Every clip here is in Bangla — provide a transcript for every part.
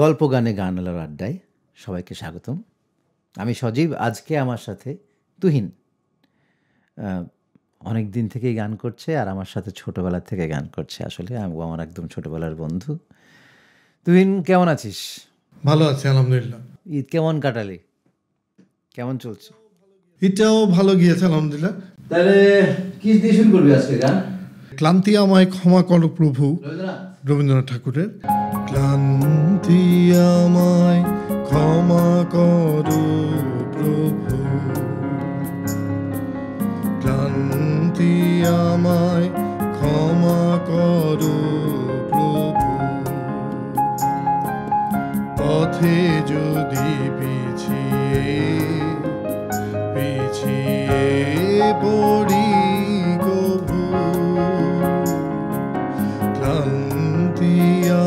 গল্প গানে গান আলার আড্ডায় সবাইকে স্বাগতম। আমি সজীব। আজকে আমার সাথে তুহিন অনেক দিন থেকেই গান করছে আর আমার সাথে ছোটোবেলা থেকে গান করছে। আসলে আমার একদম ছোটোবেলার বন্ধু। তুহিন, কেমন আছিস? ভালো আছি আলহামদুলিল্লাহ। ঈদ কেমন কাটালি? কেমন চলছে? ঈদটাও ভালো গিয়েছে আলহামদুলিল্লাহ। তাহলে কি দিয়ে শুরু করবি আজকে গান? ক্লান্তি আমায় ক্ষমা করো প্রভু, রবীন্দ্রনাথ ঠাকুরের। ক্লান্তি আমায় ক্ষমা করো প্রভু, ক্লান্তি আমায় ক্ষমা করো প্রভু, পথে যদি পিছিয়ে পড়ি গভু, ক্লান্তি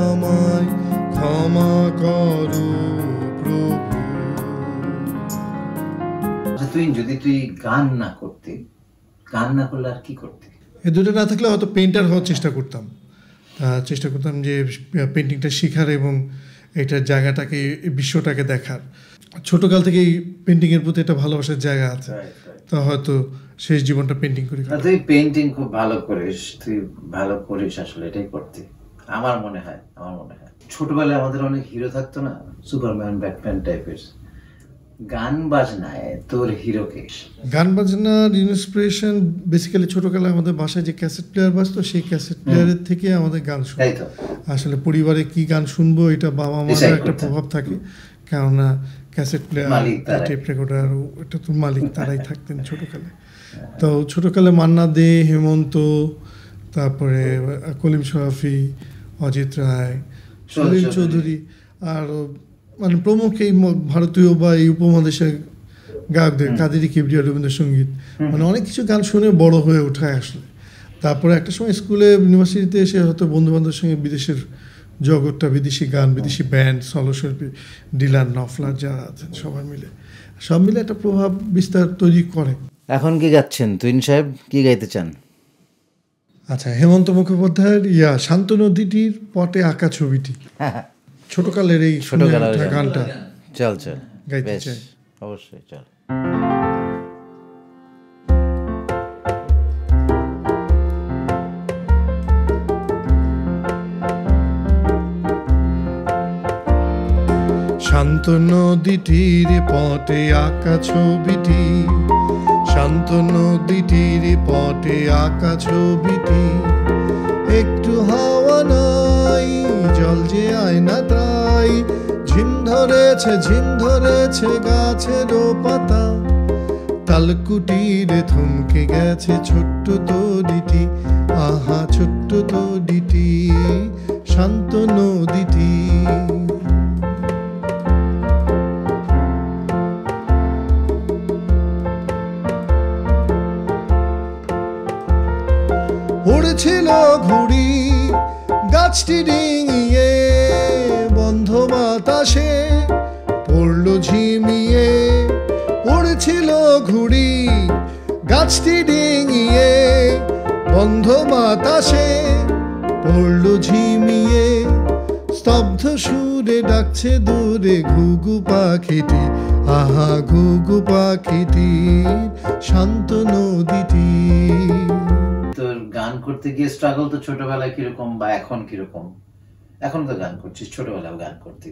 আমায় ক্ষমা করো প্রভু। তুই গান না করতে, গান না করলে আর কি করতে? এ দুটো না থাকলে হয়তো পেন্টার হওয়ার চেষ্টা করতাম যে পেন্টিংটা শেখার এবং এটার জায়গাটাকে, বিশ্বটাকে দেখার। ছোটকাল থেকেই পেন্টিংয়ের প্রতি একটা ভালোবাসার জায়গা আছে, তা হয়তো শেষ জীবনটা পেন্টিং করি। তুই পেন্টিং খুব ভালো করিস, তুই ভালো করিস, আসলে এটাই করতে আমার মনে হয়। ছোটবেলায় আমাদের অনেক হিরো থাকতো না, সুপারম্যান, ব্যাটম্যান টাইপের। গান বাজনায় তোর হিরোকে? গান বাজনার ইন্সপিরেশন বেসিক্যালি ছোটবেলায় আমাদের বাসায় যে ক্যাসেট প্লেয়ার বাজতো, সেই ক্যাসেট প্লেয়ারের থেকে আমাদের গান শুনতো। আসলে পরিবারে কি গান শুনবো এটা বাবা মার একটা প্রভাব থাকে, কেননা ক্যাসেট প্লেয়ার, টেপ রেকর্ডার, এটা তো মালিক তারাই থাকতেন ছোটকালে। তো ছোটকালে মান্না দে, হেমন্ত, তারপরে কলিম শরাফি, অজিত রায়, সলিল চৌধুরী, আর মানে প্রমুখ এই ভারতীয় বা এই উপমহাদেশের গায়কদের, কাদেরী কিবরিয়া, রবীন্দ্রসঙ্গীত, মানে অনেক কিছু গান শুনে বড় হয়ে ওঠায় আসলে। তারপরে একটা সময় স্কুলে, ইউনিভার্সিটিতে এসে হয়তো বন্ধুবান্ধবের সঙ্গে বিদেশের জগৎটা, বিদেশি গান, বিদেশি ব্যান্ড, সলোশিল্পী, ডিলান, নফলার যারা আছেন সব মিলে একটা প্রভাব বিস্তার তৈরি করে। এখন কি গাচ্ছেন তুহিন সাহেব? কি গাইতে চান? আচ্ছা, হেমন্ত মুখোপাধ্যায়ের শান্ত নদীটির পটে আঁকা ছবিটি, ছোটকালের এই গানটা চল গাইতে চাই। অবশ্যই চল। শান্ত নদীটির পটে আঁকা ছবিটি, শান্ত নদীটির পটে আঁকা ছবিটি, একটু হাওয়া নাই, জল যে আয়না তাই, ঝিম ধরেছে গাছের পাতা, তালকুটিরে থমকে গেছে ছোট্ট তরিটি, আহা ছোট্ট তরিটি, শান্ত নদীটি। উড়ছিল ঘুড়ি গাছটি ডিঙিয়ে, বন্ধ বাতাসে পড়ল ঝিমিয়ে। উড়ছিল ঘুড়ি গাছটি ডিঙিয়ে, বন্ধ বাতাসে পড়ল ঝিমিয়ে। স্তব্ধ সুরে ডাকছে দূরে ঘুঘু পাখিটি, আহা ঘুঘু পাখিটি, শান্ত নদীটি। তোর গান করতে গিয়ে স্ট্রাগল তো ছোটবেলায় কিরকম বা এখন কিরকম? এখন তো গান করছিস, ছোটবেলায় গান করতে,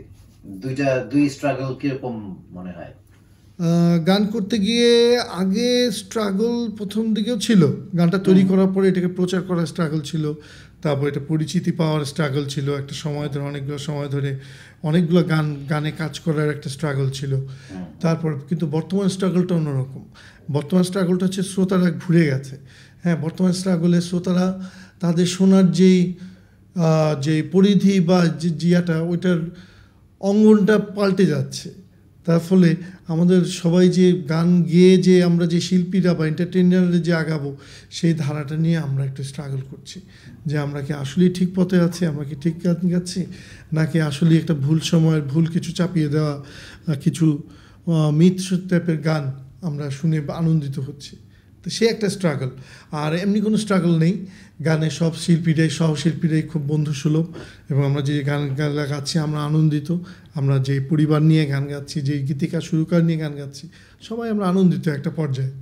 দুই স্ট্রাগল কিরকম মনে হয়? গান করতে গিয়ে আগে স্ট্রাগল প্রথম দিকেও ছিল, গানটা তৈরি করার পরে এটাকে প্রচার করার স্ট্রাগল ছিল, তারপর এটা পরিচিতি পাওয়ার স্ট্রাগল ছিল, একটা সময় ধরে অনেকগুলো গানে কাজ করার একটা স্ট্রাগল ছিল। তারপর কিন্তু বর্তমান স্ট্রাগলটা অন্যরকম। বর্তমান স্ট্রাগলটা হচ্ছে শ্রোতারা ঘুরে গেছে। হ্যাঁ, বর্তমান স্ট্রাগলে শ্রোতারা তাদের শোনার যে পরিধি বা যে জিয়াটা, ওইটার অঙ্গনটা পাল্টে যাচ্ছে। তার ফলে আমাদের সবাই যে গান গেয়ে যে আমরা যে শিল্পীরা বা এন্টারটেইনারে যে আগাবো, সেই ধারাটা নিয়ে আমরা একটু স্ট্রাগল করছি, যে আমরা কি আসলেই ঠিক পথে আছি, আমরা কি ঠিক গান গাচ্ছি, নাকি আসলেই একটা ভুল সময়ের ভুল কিছু চাপিয়ে দেওয়া কিছু মিথ টাইপের গান আমরা শুনে আনন্দিত হচ্ছি। তো সে একটা স্ট্রাগল। আর এমনি কোনো স্ট্রাগল নেই, গানে সব শিল্পীরাই সহশিল্পীরাই খুব বন্ধুসুলভ, এবং আমরা যে গান গাচ্ছি আমরা আনন্দিত, আমরা যে পরিবার নিয়ে গান গাচ্ছি, যে গীতিকা সুরকার নিয়ে গান গাচ্ছি, সবাই আমরা আনন্দিত একটা পর্যায়ে।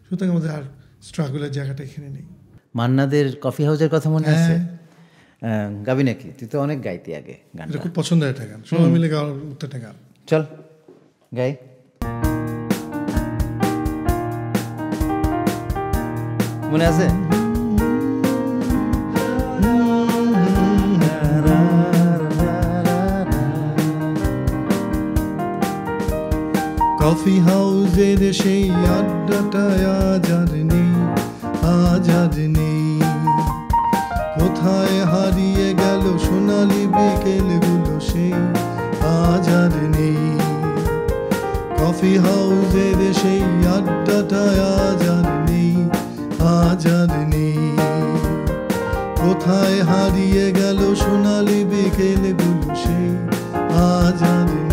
সুতরাং আমাদের আর স্ট্রাগলের জায়গাটা এখানে নেই। মান্নাদের কফি হাউসের কথা মনে আছে? গাবি নাকি? তুই তো অনেক গাইতি আগে গান। এটা খুব পছন্দের একটা গান, সবাই মিলে গাওয়ার একটা গান। চল গাই। মনে আছে? কফি হাউসের সেই আড্ডাটা আজ আর নেই, আজ আর নেই। কোথায় হারিয়ে গেল সোনালি বিকেলগুলো সেই, আজ আর নেই। কফি হাউসের সেই আড্ডাটা আজ আর নেই, আজ আর নেই। কোথায় হারিয়ে গেল সোনালি বিকেলগুলো সেই, আজ আর নেই।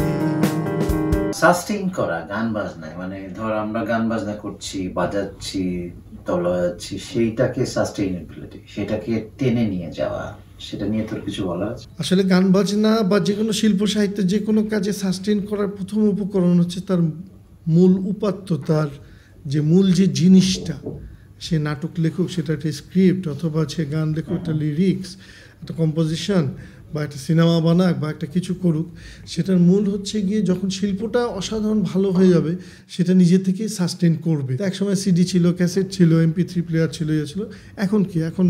সাস্টেইন করা গান বাজনায়, মানে ধর আমরা গান বাজনা করছি, বাজাচ্ছি, তবলা বাজাচ্ছি, সেইটাকে সাস্টেইনেবিলিটি, সেটাকে টেনে নিয়ে যাওয়া, সেটা নিয়ে তোর কিছু বলা আছে? আসলে গান বাজনা বা যে কোনো শিল্প সাহিত্য যে কোনো কাজে সাস্টেইন করার প্রথম উপকরণ হচ্ছে তার মূল উপাত্ত, তার যে মূল যে জিনিসটা। সে নাটক লেখক, সেটা একটা স্ক্রিপ্ট, অথবা সে গান লেখক একটা লিরিক্স, একটা কম্পোজিশন, বা একটা সিনেমা বানাক বা একটা কিছু করুক, সেটার মূল হচ্ছে গিয়ে যখন শিল্পটা অসাধারণ ভালো হয়ে যাবে সেটা নিজে থেকেই সাস্টেইন করবে। একসময় সিডি ছিল, ক্যাসেট ছিল, MP3 প্লেয়ার ছিল, ইয়ে ছিল। এখন কি? এখন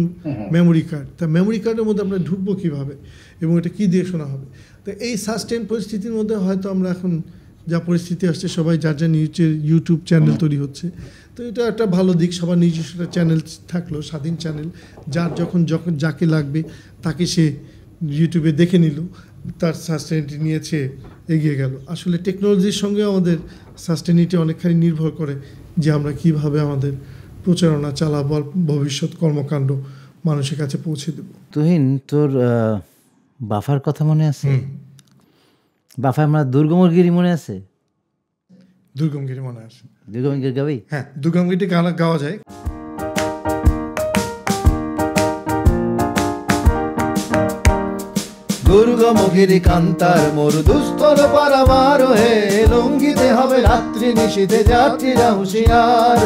মেমোরি কার্ড। তা মেমোরি কার্ডের মধ্যে আমরা ঢুকবো কীভাবে এবং এটা কী দিয়ে শোনা হবে? তো এই সাস্টেইন পরিস্থিতির মধ্যে হয়তো আমরা এখন যা পরিস্থিতি আসছে, সবাই যার যা নিজের ইউটিউব চ্যানেল তৈরি হচ্ছে, তো এটা একটা ভালো দিক। সবার নিজস্ব একটা চ্যানেল থাকলো, স্বাধীন চ্যানেল, যার যখন যাকে লাগবে তাকে সে ইউটিউবে দেখে নিল, তার সাস্টেনিটি নিয়েছে, এগিয়ে গেল। আসলে টেকনোলজির সঙ্গে আমাদের সাস্টেনিটি অনেকখানি নির্ভর করে যে আমরা কিভাবে আমাদের প্রচারণা চালাবো, ভবিষ্যৎ কর্মকাণ্ড মানুষের কাছে পৌঁছে দেব। তুহিন, তোর বাফার কথা মনে আছে? বাফা আমরা দুর্গমগিরি মনে আছে? দুর্গমগিরি মনে আছে। দুর্গমগিরি গাবি? হ্যাঁ, দুর্গমগিরি গান গাওয়া যায়। দুর্গমগিরি কান্তার মরু দুস্তর পারাবার হে, লঙ্ঘিতে হবে রাত্রি নিশীথে যাত্রীরা হুঁশিয়ার।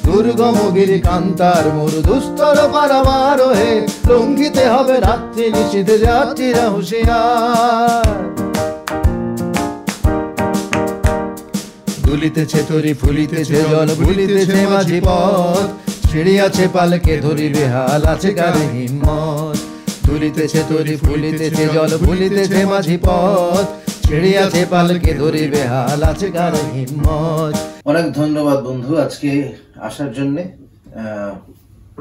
দুর্গমগিরি কান্তার মরু দুস্তর পারাবার হে, লঙ্ঘিতে হবে রাত্রি নিশীথে যাত্রীরা হুঁশিয়ার। দুলিতেছে তরি ফুলিতেছে জল, ভুলিতেছে মাঝি পথ, ছিড়িয়াছে পালকে ধরিবে হাল, আছে কার হিম্মত। দুলিতেছে তরি ফুলিতেছে জল, ভুলিতেছে মাঝি পথ, ছিড়িয়াছে পালকে ধরিবে হাল, আছে কার হিম্মত। অনেক ধন্যবাদ বন্ধু আজকে আসার জন্যে।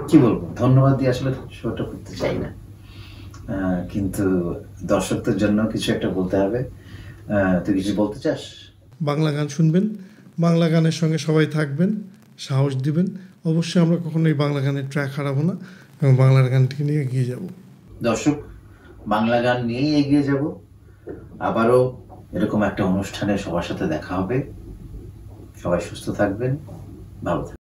কি বলবো, ধন্যবাদ দিয়ে আসলে শোটা করতে চাই না, কিন্তু দর্শকদের জন্য কিছু একটা বলতে হবে। তুই কিছু বলতে চাস? বাংলা গান শুনবেন, বাংলা গানের সঙ্গে সবাই থাকবেন, সাহস দিবেন। অবশ্যই আমরা কখনোই বাংলা গানের ট্র্যাক হারাবো না এবং বাংলার গানটিকে নিয়ে এগিয়ে যাব। দর্শক, বাংলা গান নিয়েই এগিয়ে যাব। আবারও এরকম একটা অনুষ্ঠানে সবার সাথে দেখা হবে। সবাই সুস্থ থাকবেন, ভালো থাকবেন।